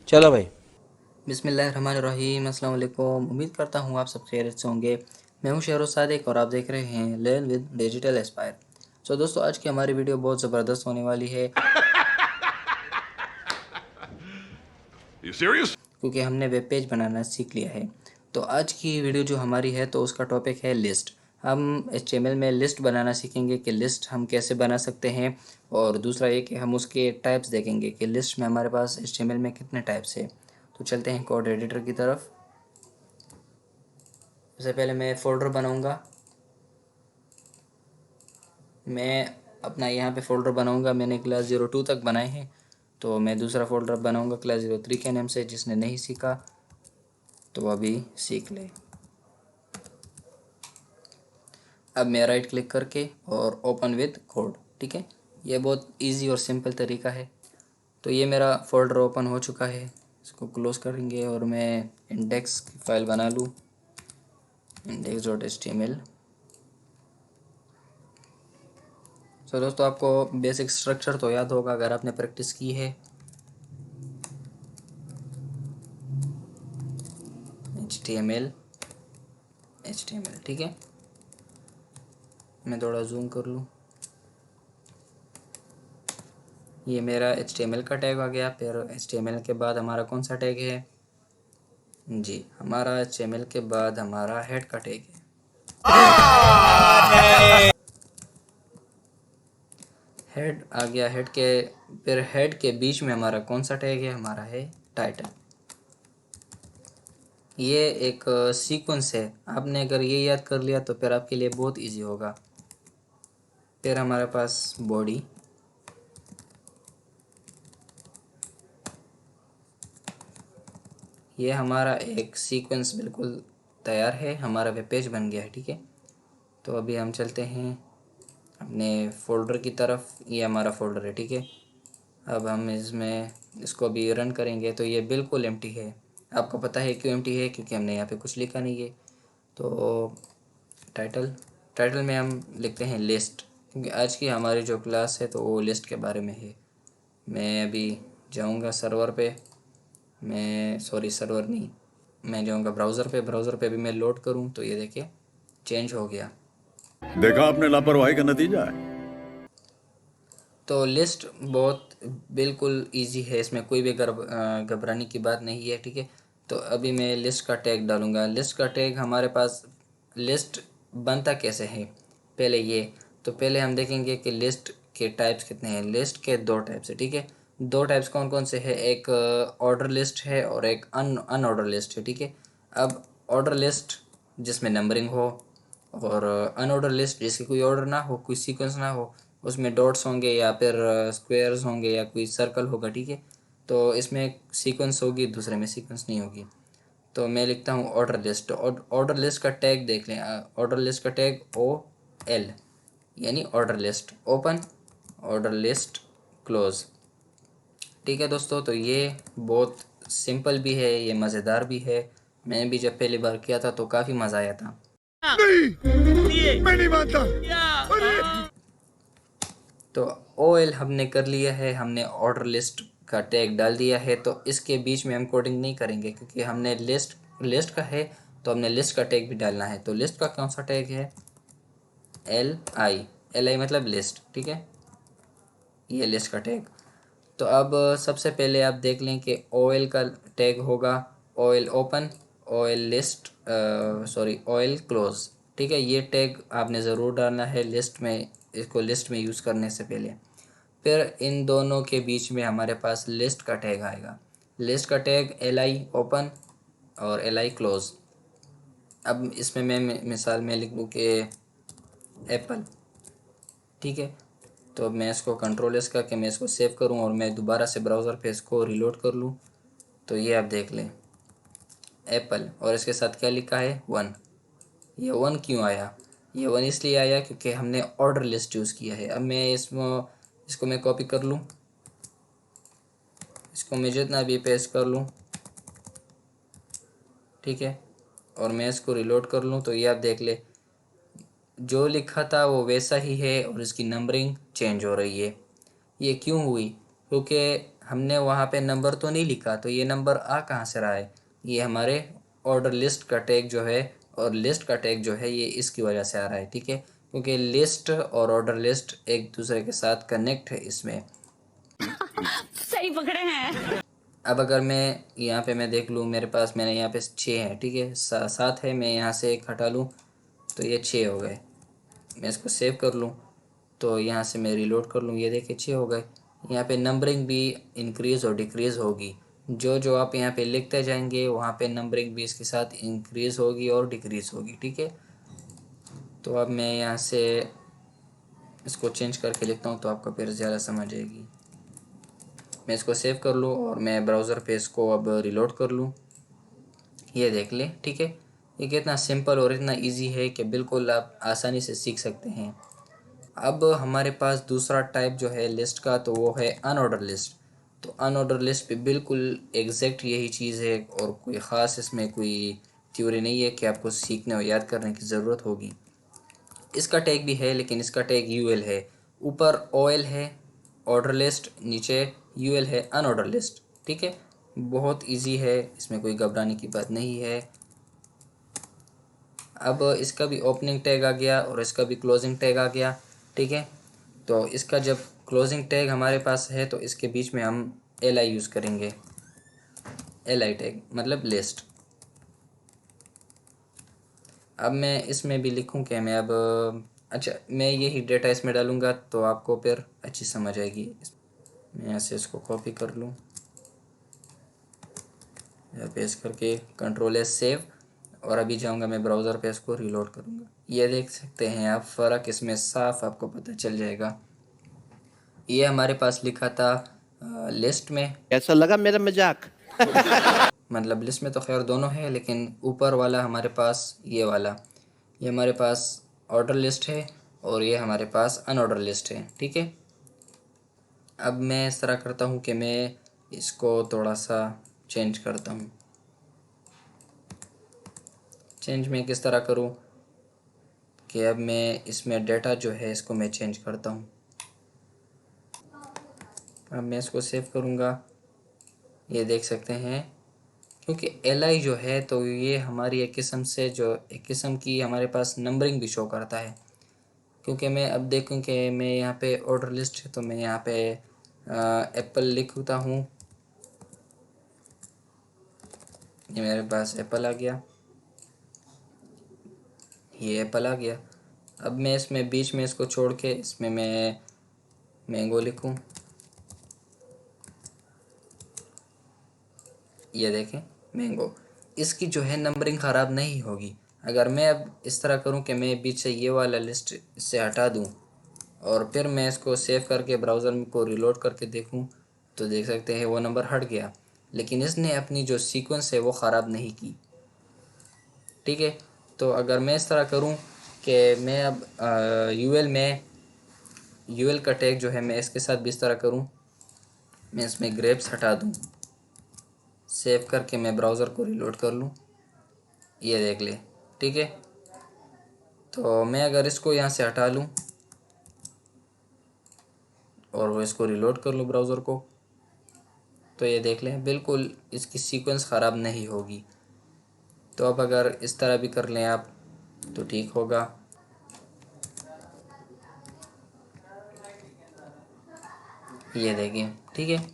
चलो भाई। बिस्मिल्लाहिर्रहमानिर्रहीम। अस्सलाम वालेकुम। उम्मीद करता हूँ आप सब खैरियत से होंगे। मैं हूँ शेर सादिक और आप देख रहे हैं लर्न विद डिजिटल एस्पायर। दोस्तों, आज की हमारी वीडियो बहुत ज़बरदस्त होने वाली है You serious? क्योंकि हमने वेब पेज बनाना सीख लिया है। तो आज की वीडियो जो हमारी है तो उसका टॉपिक है लिस्ट। हम HTML में लिस्ट बनाना सीखेंगे कि लिस्ट हम कैसे बना सकते हैं, और दूसरा ये कि हम उसके टाइप्स देखेंगे कि लिस्ट में हमारे पास HTML में कितने टाइप्स है। तो चलते हैं कोड एडिटर की तरफ। सबसे पहले मैं फ़ोल्डर बनाऊंगा। मैं अपना यहाँ पे फ़ोल्डर बनाऊंगा। मैंने क्लास 02 तक बनाए हैं, तो मैं दूसरा फ़ोल्डर बनाऊंगा क्लास 03 के नाम से। जिसने नहीं सीखा तो अभी सीख ले। अब मैं राइट क्लिक करके और ओपन विद कोड, ठीक है। ये बहुत इजी और सिंपल तरीका है। तो ये मेरा फ़ोल्डर ओपन हो चुका है। इसको क्लोज़ करेंगे और मैं इंडेक्स की फ़ाइल बना लूँ, index.html। तो दोस्तों, आपको बेसिक स्ट्रक्चर तो याद होगा अगर आपने प्रैक्टिस की है। HTML, ठीक है। मैं थोड़ा जूम कर लूँ। ये मेरा HTML का टैग आ गया। फिर HTML के बाद हमारा कौन सा टैग है? जी, हमारा HTML के बाद हमारा हेड का टैग है। हेड आ गया। फिर हेड के बीच में हमारा कौन सा टैग है? हमारा है टाइटल। ये एक सीक्वेंस है। आपने अगर ये याद कर लिया तो फिर आपके लिए बहुत इजी होगा। फिर हमारे पास बॉडी, ये हमारा एक सीक्वेंस बिल्कुल तैयार है। हमारा वेब पेज बन गया है, ठीक है। तो अभी हम चलते हैं अपने फ़ोल्डर की तरफ। ये हमारा फ़ोल्डर है, ठीक है। अब हम इसको भी रन करेंगे तो ये बिल्कुल एम्प्टी है। आपको पता है क्यों एम्प्टी है? क्योंकि हमने यहाँ पे कुछ लिखा नहीं है। तो टाइटल टाइटल में हम लिखते हैं लिस्ट, क्योंकि आज की हमारी जो क्लास है तो वो लिस्ट के बारे में है। मैं अभी जाऊँगा सर्वर पे। मैं सॉरी, सर्वर नहीं, मैं जाऊँगा ब्राउज़र पे। ब्राउज़र पे भी मैं लोड करूँ तो ये देखिए चेंज हो गया। देखा आपने लापरवाही का नतीजा है। तो लिस्ट बहुत बिल्कुल इजी है। इसमें कोई भी घबराने की बात नहीं है, ठीक है। तो अभी मैं लिस्ट का टैग डालूँगा। लिस्ट का टैग हमारे पास लिस्ट बनता कैसे है पहले ये। तो पहले हम देखेंगे कि लिस्ट के टाइप्स कितने हैं। लिस्ट के दो टाइप्स है, ठीक है। दो टाइप्स कौन कौन से हैं? एक ऑर्डर लिस्ट है और एक अनऑर्डर लिस्ट है, ठीक है। अब ऑर्डर लिस्ट जिसमें नंबरिंग हो, और अनऑर्डर लिस्ट जिसकी कोई ऑर्डर ना हो, कोई सीक्वेंस ना हो, उसमें डॉट्स होंगे या फिर स्क्वायर्स होंगे या कोई सर्कल होगा, ठीक है। तो इसमें सीक्वेंस होगी, दूसरे में सीक्वेंस नहीं होगी। तो मैं लिखता हूँ ऑर्डर लिस्ट। ऑर्डर लिस्ट का टैग देख लें। ऑर्डर लिस्ट का टैग OL, यानी order list open, order list close, ठीक है दोस्तों। तो ये बहुत सिंपल भी है, ये मज़ेदार भी है। मैंने भी जब पहली बार किया था तो काफ़ी मज़ा आया था। नहीं, मैं नहीं मानता। तो OL हमने कर लिया है, हमने ऑर्डर लिस्ट का टैग डाल दिया है। तो इसके बीच में हम कोडिंग नहीं करेंगे क्योंकि हमने लिस्ट का है, तो हमने लिस्ट का टैग भी डालना है। तो लिस्ट का कौन सा टैग है? LI मतलब लिस्ट, ठीक है। ये लिस्ट का टैग। तो अब सबसे पहले आप देख लें कि OL का टैग होगा OL open, OL list, sorry OL close, ठीक है। ये टैग आपने ज़रूर डालना है लिस्ट में, इसको लिस्ट में यूज़ करने से पहले। फिर इन दोनों के बीच में हमारे पास लिस्ट का टैग आएगा। लिस्ट का टैग LI ओपन और LI क्लोज। अब इसमें मैं मिसाल में लिख दूँ कि एप्पल, ठीक है। तो अब मैं इसको कंट्रोल S करके मैं इसको सेव करूं और मैं दोबारा से ब्राउज़र पे इसको रिलोड कर लूं। तो ये आप देख लें एप्पल, और इसके साथ क्या लिखा है? 1। ये 1 क्यों आया? ये 1 इसलिए आया क्योंकि हमने ऑर्डर लिस्ट यूज़ किया है। अब मैं इसको मैं कॉपी कर लूँ, इसको मैं जितना भी पेस्ट कर लूँ, ठीक है, और मैं इसको रिलोड कर लूँ तो ये आप देख ले जो लिखा था वो वैसा ही है और इसकी नंबरिंग चेंज हो रही है। ये क्यों हुई? क्योंकि हमने वहाँ पे नंबर तो नहीं लिखा, तो ये नंबर आ कहाँ से रहा है? ये हमारे ऑर्डर लिस्ट का टैग जो है और लिस्ट का टैग जो है ये इसकी वजह से आ रहा है, ठीक है, क्योंकि लिस्ट और ऑर्डर लिस्ट एक दूसरे के साथ कनेक्ट है इसमें। सही पकड़े हैं। अब अगर मैं यहाँ पे मैं देख लूँ, मेरे पास मैंने यहाँ पे 6 है, ठीक है, 7 है, मैं यहाँ से 1 हटा लूँ तो ये 6 हो गए। मैं इसको सेव कर लूँ तो यहाँ से मैं रिलोड कर लूँ, ये देखिए 6 हो गए। यहाँ पे नंबरिंग भी इंक्रीज़ और डिक्रीज़ होगी, जो जो आप यहाँ पे लिखते जाएंगे वहाँ पे नंबरिंग भी इसके साथ इंक्रीज़ होगी और डिक्रीज़ होगी, ठीक है। तो अब मैं यहाँ से इसको चेंज करके लिखता हूँ तो आपको फिर ज़्यादा समझ आएगी। मैं इसको सेव कर लूँ और मैं ब्राउज़र पे इसको अब रिलोड कर लूँ, ये देख लें, ठीक है। ये कितना सिंपल और इतना इजी है कि बिल्कुल आप आसानी से सीख सकते हैं। अब हमारे पास दूसरा टाइप जो है लिस्ट का, तो वो है अनऑर्डर लिस्ट। तो अनऑर्डर लिस्ट पे बिल्कुल एग्जैक्ट यही चीज़ है और कोई ख़ास इसमें कोई थ्योरी नहीं है कि आपको सीखने और याद करने की ज़रूरत होगी। इसका टैग भी है लेकिन इसका टैग यूएल है, ऊपर ओएल है ऑर्डर लिस्ट, नीचे यूएल है अनऑर्डर लिस्ट, ठीक है। बहुत इजी है, इसमें कोई घबराने की बात नहीं है। अब इसका भी ओपनिंग टैग आ गया और इसका भी क्लोजिंग टैग आ गया, ठीक है। तो इसका जब क्लोजिंग टैग हमारे पास है तो इसके बीच में हम एल आई यूज़ करेंगे, एल आई टैग मतलब लिस्ट। अब मैं इसमें भी लिखूं कि मैं अब अच्छा मैं यही डेटा इसमें डालूंगा तो आपको फिर अच्छी समझ आएगी। मैं यहाँ से इसको कॉपी कर लूँ, पेस्ट करके कंट्रोल एस सेव, और अभी जाऊँगा मैं ब्राउज़र पे इसको रिलोड करूँगा। ये देख सकते हैं आप, फ़र्क इसमें साफ आपको पता चल जाएगा। ये हमारे पास लिखा था लिस्ट में। कैसा लगा मेरा मजाक? मतलब लिस्ट में तो खैर दोनों है, लेकिन ऊपर वाला हमारे पास ये वाला, ये हमारे पास ऑर्डर लिस्ट है और ये हमारे पास अनऑर्डर लिस्ट है, ठीक है। अब मैं इस तरह करता हूँ कि मैं इसको थोड़ा सा चेंज करता हूँ। चेंज मैं किस तरह करूँ कि अब मैं इसमें डेटा जो है इसको मैं चेंज करता हूँ। अब मैं इसको सेव करूँगा, ये देख सकते हैं, क्योंकि एल आई जो है तो ये हमारी एक किस्म की हमारे पास नंबरिंग भी शो करता है। क्योंकि मैं अब देखूँ कि मैं यहाँ पे ऑर्डर लिस्ट है तो मैं यहाँ पे एप्पल लिखता हूँ, ये मेरे पास एप्पल आ गया, ये एप्पल आ गया। अब मैं इसमें बीच में इसको छोड़ के इसमें मैं मैंगो लिखूँ, ये देखें मैंगो। इसकी जो है नंबरिंग ख़राब नहीं होगी। अगर मैं अब इस तरह करूं कि मैं बीच से ये वाला लिस्ट से हटा दूं और फिर मैं इसको सेव करके ब्राउज़र को रिलोड करके देखूं तो देख सकते हैं वो नंबर हट गया, लेकिन इसने अपनी जो सीक्वेंस है वो ख़राब नहीं की, ठीक है। तो अगर मैं इस तरह करूं कि मैं अब यूएल का टैग जो है मैं इसके साथ भी इस तरह करूं, मैं इसमें ग्रेप्स हटा दूं, सेव करके मैं ब्राउज़र को रिलोड कर लूँ, ये देख ले, ठीक है। तो मैं अगर इसको यहाँ से हटा लूँ और वो इसको रिलोड कर लूँ ब्राउज़र को, तो ये देख लें बिल्कुल इसकी सीक्वेंस ख़राब नहीं होगी। तो अब अगर इस तरह भी कर लें आप तो ठीक होगा। ये देखें, ठीक है।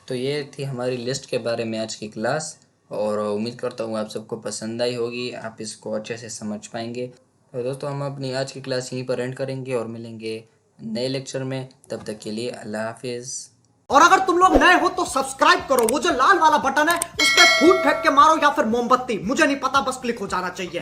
तो ये थी हमारी लिस्ट के बारे में आज की क्लास, और उम्मीद करता हूँ आप सबको पसंद आई होगी, आप इसको अच्छे से समझ पाएंगे। तो दोस्तों हम अपनी आज की क्लास यहीं पर एंड करेंगे और मिलेंगे नए लेक्चर में। तब तक के लिए अल्लाह हाफिज़। और अगर तुम लोग नए हो तो सब्सक्राइब करो, वो जो लाल वाला बटन है उस पर फूट फेंक के मारो या फिर मोमबत्ती, मुझे नहीं पता, बस क्लिक हो जाना चाहिए।